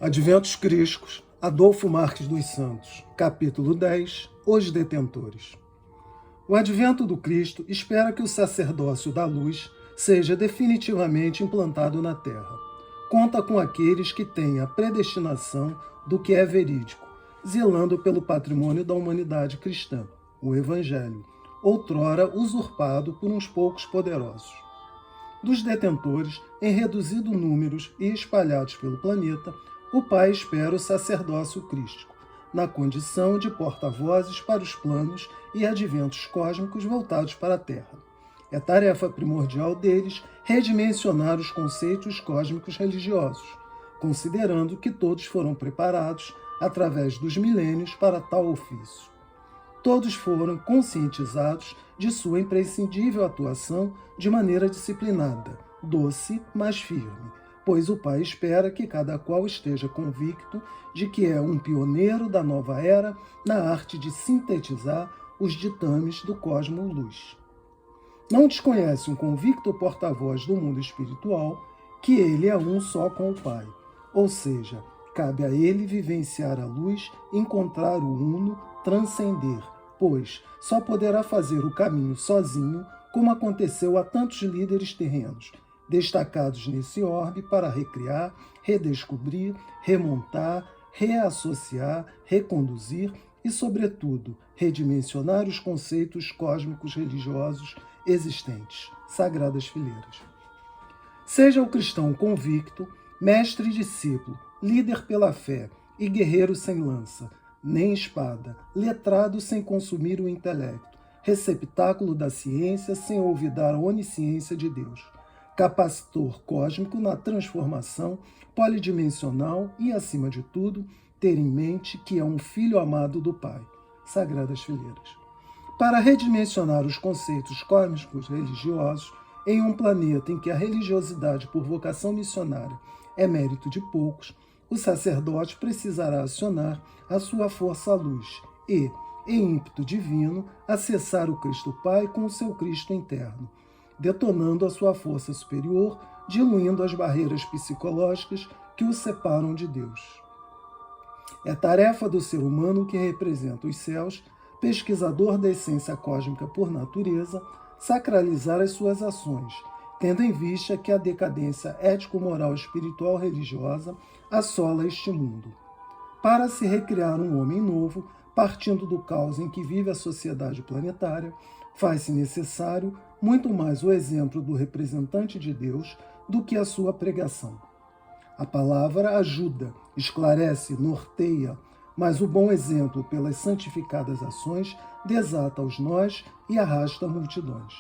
Adventos Criscos, Adolfo Marques dos Santos, capítulo 10, Os Detentores. O advento do Cristo espera que o sacerdócio da luz seja definitivamente implantado na terra. Conta com aqueles que têm a predestinação do que é verídico, zelando pelo patrimônio da humanidade cristã, o Evangelho, outrora usurpado por uns poucos poderosos. Dos detentores, em reduzido números e espalhados pelo planeta, o Pai espera o sacerdócio crístico, na condição de porta-vozes para os planos e adventos cósmicos voltados para a Terra. É tarefa primordial deles redimensionar os conceitos cósmicos religiosos, considerando que todos foram preparados através dos milênios para tal ofício. Todos foram conscientizados de sua imprescindível atuação de maneira disciplinada, doce, mas firme, pois o Pai espera que cada qual esteja convicto de que é um pioneiro da nova era na arte de sintetizar os ditames do cosmo-luz. Não desconhece um convicto porta-voz do mundo espiritual que ele é um só com o Pai, ou seja, cabe a ele vivenciar a luz, encontrar o uno, transcender, pois só poderá fazer o caminho sozinho, como aconteceu a tantos líderes terrenos, destacados nesse orbe para recriar, redescobrir, remontar, reassociar, reconduzir e, sobretudo, redimensionar os conceitos cósmicos religiosos existentes, sagradas fileiras. Seja o cristão convicto, mestre e discípulo, líder pela fé e guerreiro sem lança, nem espada, letrado sem consumir o intelecto, receptáculo da ciência sem olvidar a onisciência de Deus, capacitor cósmico na transformação polidimensional e, acima de tudo, ter em mente que é um filho amado do Pai, sagradas fileiras. Para redimensionar os conceitos cósmicos religiosos em um planeta em que a religiosidade por vocação missionária é mérito de poucos, o sacerdote precisará acionar a sua força-luz e, em ímpeto divino, acessar o Cristo Pai com o seu Cristo interno, detonando a sua força superior, diluindo as barreiras psicológicas que o separam de Deus. É tarefa do ser humano que representa os céus, pesquisador da essência cósmica por natureza, sacralizar as suas ações, tendo em vista que a decadência ético-moral espiritual religiosa assola este mundo. Para se recriar um homem novo, partindo do caos em que vive a sociedade planetária, faz-se necessário muito mais o exemplo do representante de Deus do que a sua pregação. A palavra ajuda, esclarece, norteia, mas o bom exemplo pelas santificadas ações desata os nós e arrasta multidões.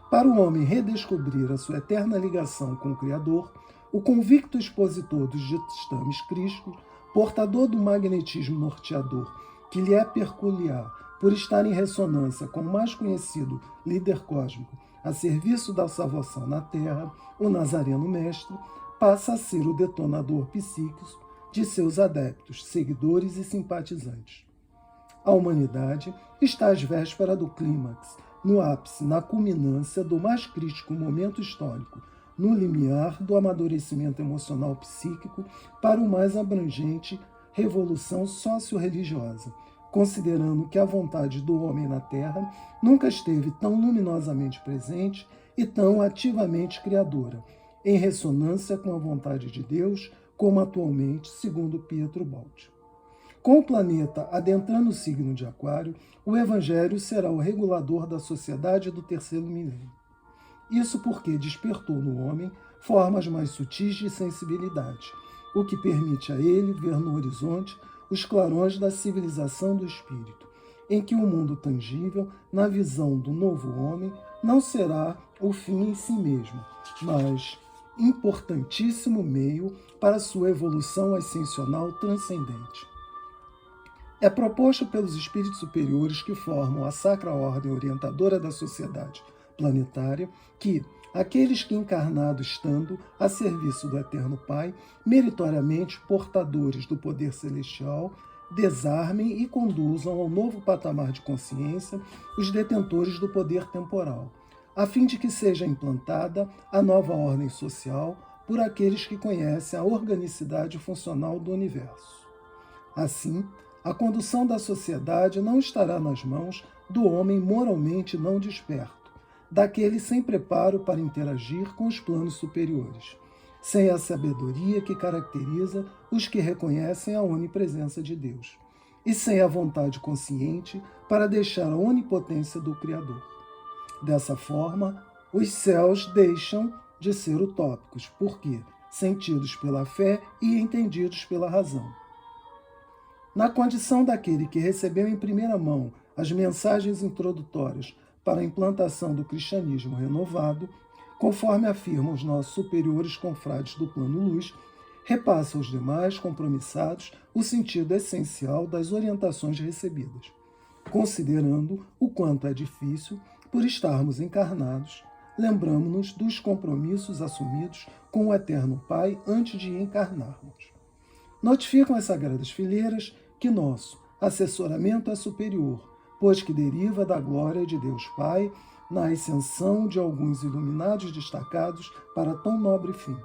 Para o homem redescobrir a sua eterna ligação com o Criador, o convicto expositor dos ditames crísticos, portador do magnetismo norteador que lhe é peculiar por estar em ressonância com o mais conhecido líder cósmico a serviço da salvação na Terra, o Nazareno Mestre, passa a ser o detonador psíquico de seus adeptos, seguidores e simpatizantes. A humanidade está às vésperas do clímax, no ápice, na culminância do mais crítico momento histórico, no limiar do amadurecimento emocional psíquico para o mais abrangente revolução socio-religiosa, considerando que a vontade do homem na Terra nunca esteve tão luminosamente presente e tão ativamente criadora, em ressonância com a vontade de Deus, como atualmente, segundo Pietro Baldi. Com o planeta adentrando o signo de Aquário, o Evangelho será o regulador da sociedade do terceiro milênio. Isso porque despertou no homem formas mais sutis de sensibilidade, o que permite a ele ver no horizonte os clarões da civilização do espírito, em que o mundo tangível, na visão do novo homem, não será o fim em si mesmo, mas importantíssimo meio para sua evolução ascensional transcendente. É proposto pelos espíritos superiores que formam a sacra ordem orientadora da sociedade planetária que aqueles que, encarnado estando a serviço do Eterno Pai, meritoriamente portadores do poder celestial, desarmem e conduzam ao novo patamar de consciência os detentores do poder temporal, a fim de que seja implantada a nova ordem social, por aqueles que conhecem a organicidade funcional do universo. Assim, a condução da sociedade não estará nas mãos do homem moralmente não desperto, daquele sem preparo para interagir com os planos superiores, sem a sabedoria que caracteriza os que reconhecem a onipresença de Deus, e sem a vontade consciente para deixar a onipotência do Criador. Dessa forma, os céus deixam de ser utópicos, porque sentidos pela fé e entendidos pela razão. Na condição daquele que recebeu em primeira mão as mensagens introdutórias para a implantação do cristianismo renovado, conforme afirmam os nossos superiores confrades do plano luz, repassa aos demais compromissados o sentido essencial das orientações recebidas, considerando o quanto é difícil, por estarmos encarnados, lembramo-nos dos compromissos assumidos com o Eterno Pai antes de encarnarmos. Notificam as Sagradas Fileiras que nosso assessoramento é superior, pois que deriva da glória de Deus Pai na ascensão de alguns iluminados destacados para tão nobre fim.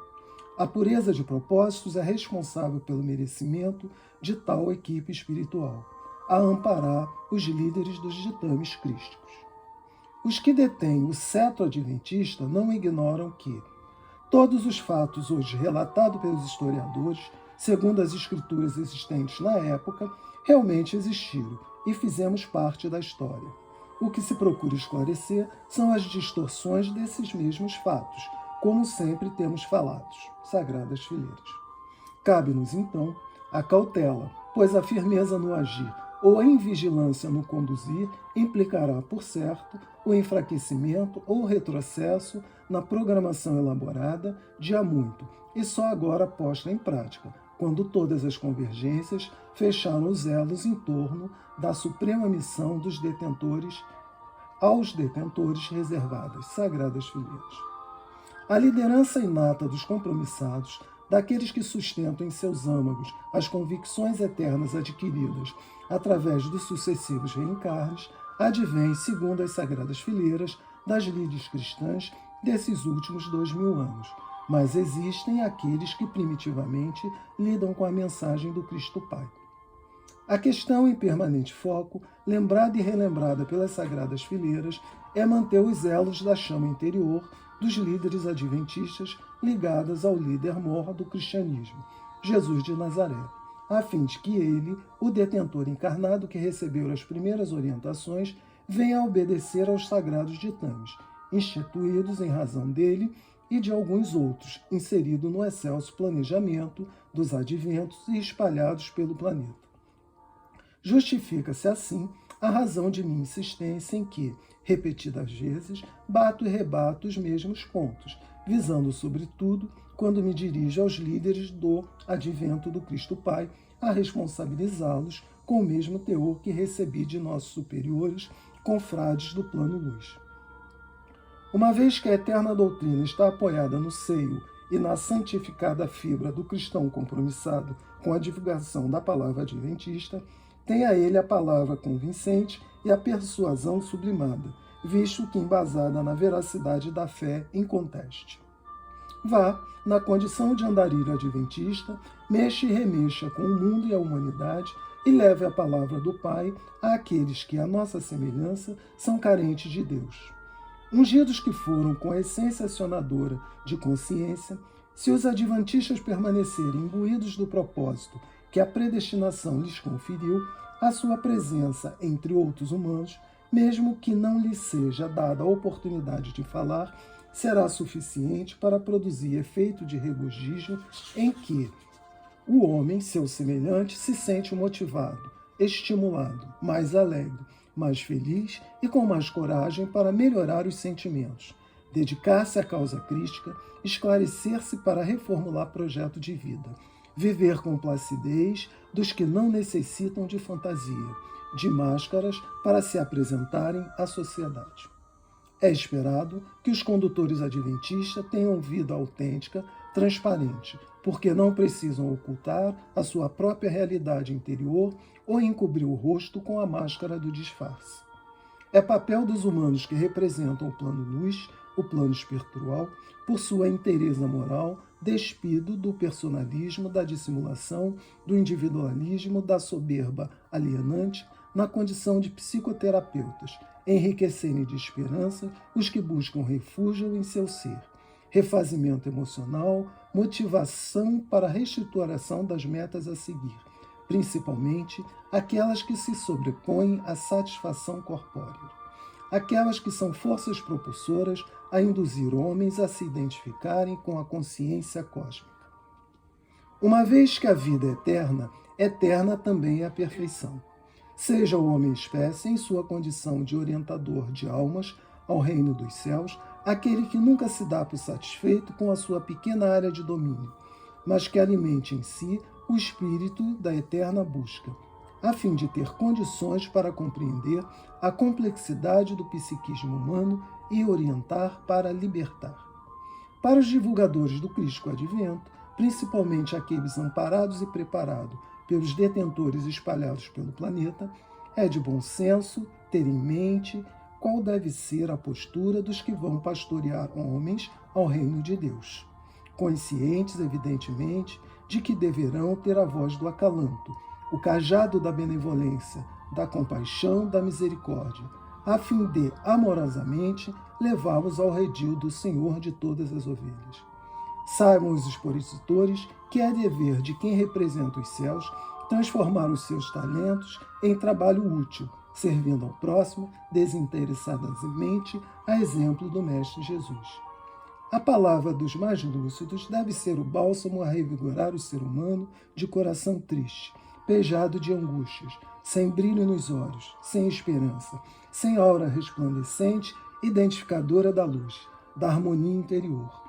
A pureza de propósitos é responsável pelo merecimento de tal equipe espiritual, a amparar os líderes dos ditames crísticos. Os que detêm o cetro adventista não ignoram que todos os fatos hoje relatados pelos historiadores, segundo as escrituras existentes na época, realmente existiram e fizemos parte da história. O que se procura esclarecer são as distorções desses mesmos fatos, como sempre temos falado. Sagradas Fileiras. Cabe-nos, então, a cautela, pois a firmeza no agir ou a invigilância no conduzir implicará, por certo, o enfraquecimento ou retrocesso na programação elaborada de há muito e só agora posta em prática, quando todas as convergências fecharam os elos em torno da suprema missão dos detentores aos detentores reservadas, Sagradas Fileiras. A liderança inata dos compromissados, daqueles que sustentam em seus âmagos as convicções eternas adquiridas através dos sucessivos reencarnes, advém, segundo as Sagradas Fileiras, das lides cristãs desses últimos 2000 anos, mas existem aqueles que primitivamente lidam com a mensagem do Cristo Pai. A questão em permanente foco, lembrada e relembrada pelas Sagradas Fileiras, é manter os elos da chama interior dos líderes adventistas ligadas ao líder mor do cristianismo, Jesus de Nazaré, a fim de que ele, o detentor encarnado que recebeu as primeiras orientações, venha a obedecer aos sagrados ditames, instituídos em razão dele e de alguns outros, inseridos no excelso planejamento dos adventos e espalhados pelo planeta. Justifica-se, assim, a razão de minha insistência em que, repetidas vezes, bato e rebato os mesmos pontos, visando, sobretudo, quando me dirijo aos líderes do advento do Cristo Pai, a responsabilizá-los com o mesmo teor que recebi de nossos superiores, confrades do plano luz. Uma vez que a eterna doutrina está apoiada no seio e na santificada fibra do cristão compromissado com a divulgação da palavra adventista, tem a ele a palavra convincente e a persuasão sublimada, visto que embasada na veracidade da fé inconteste. Vá, na condição de andarilho adventista, mexa e remexa com o mundo e a humanidade e leve a palavra do Pai àqueles que, à nossa semelhança, são carentes de Deus. Ungidos que foram com a essência acionadora de consciência, se os adventistas permanecerem imbuídos do propósito que a predestinação lhes conferiu, a sua presença entre outros humanos, mesmo que não lhes seja dada a oportunidade de falar, será suficiente para produzir efeito de regozijo em que o homem, seu semelhante, se sente motivado, estimulado, mais alegre, mais feliz e com mais coragem para melhorar os sentimentos, dedicar-se à causa crística, esclarecer-se para reformular projeto de vida, viver com placidez dos que não necessitam de fantasia, de máscaras para se apresentarem à sociedade. É esperado que os condutores adventistas tenham vida autêntica, transparente, porque não precisam ocultar a sua própria realidade interior ou encobrir o rosto com a máscara do disfarce. É papel dos humanos que representam o plano luz o plano espiritual, por sua inteireza moral, despido do personalismo, da dissimulação, do individualismo, da soberba alienante, na condição de psicoterapeutas, enriquecerem de esperança os que buscam refúgio em seu ser, refazimento emocional, motivação para a reestruturação das metas a seguir, principalmente aquelas que se sobrepõem à satisfação corpórea, aquelas que são forças propulsoras a induzir homens a se identificarem com a consciência cósmica. Uma vez que a vida é eterna, eterna também é a perfeição. Seja o homem-espécie em sua condição de orientador de almas ao reino dos céus, aquele que nunca se dá por satisfeito com a sua pequena área de domínio, mas que alimente em si o espírito da eterna busca, a fim de ter condições para compreender a complexidade do psiquismo humano e orientar para libertar. Para os divulgadores do Crístico Advento, principalmente aqueles amparados e preparados pelos detentores espalhados pelo planeta, é de bom senso ter em mente qual deve ser a postura dos que vão pastorear homens ao reino de Deus, conscientes, evidentemente, de que deverão ter a voz do acalanto, o cajado da benevolência, da compaixão, da misericórdia, a fim de, amorosamente, levá-los ao redil do Senhor de todas as ovelhas. Saibam os expositores que é dever de quem representa os céus transformar os seus talentos em trabalho útil, servindo ao próximo desinteressadamente, a exemplo do Mestre Jesus. A palavra dos mais lúcidos deve ser o bálsamo a revigorar o ser humano de coração triste, pejado de angústias, sem brilho nos olhos, sem esperança, sem aura resplandecente, identificadora da luz, da harmonia interior.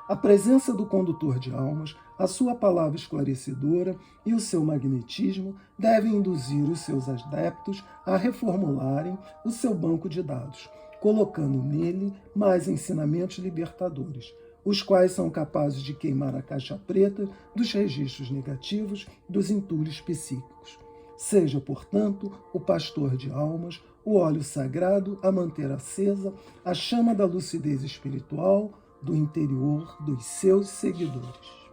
A presença do condutor de almas, a sua palavra esclarecedora e o seu magnetismo devem induzir os seus adeptos a reformularem o seu banco de dados, colocando nele mais ensinamentos libertadores, os quais são capazes de queimar a caixa preta dos registros negativos dos entulhos psíquicos. Seja, portanto, o pastor de almas, o óleo sagrado a manter acesa a chama da lucidez espiritual do interior dos seus seguidores.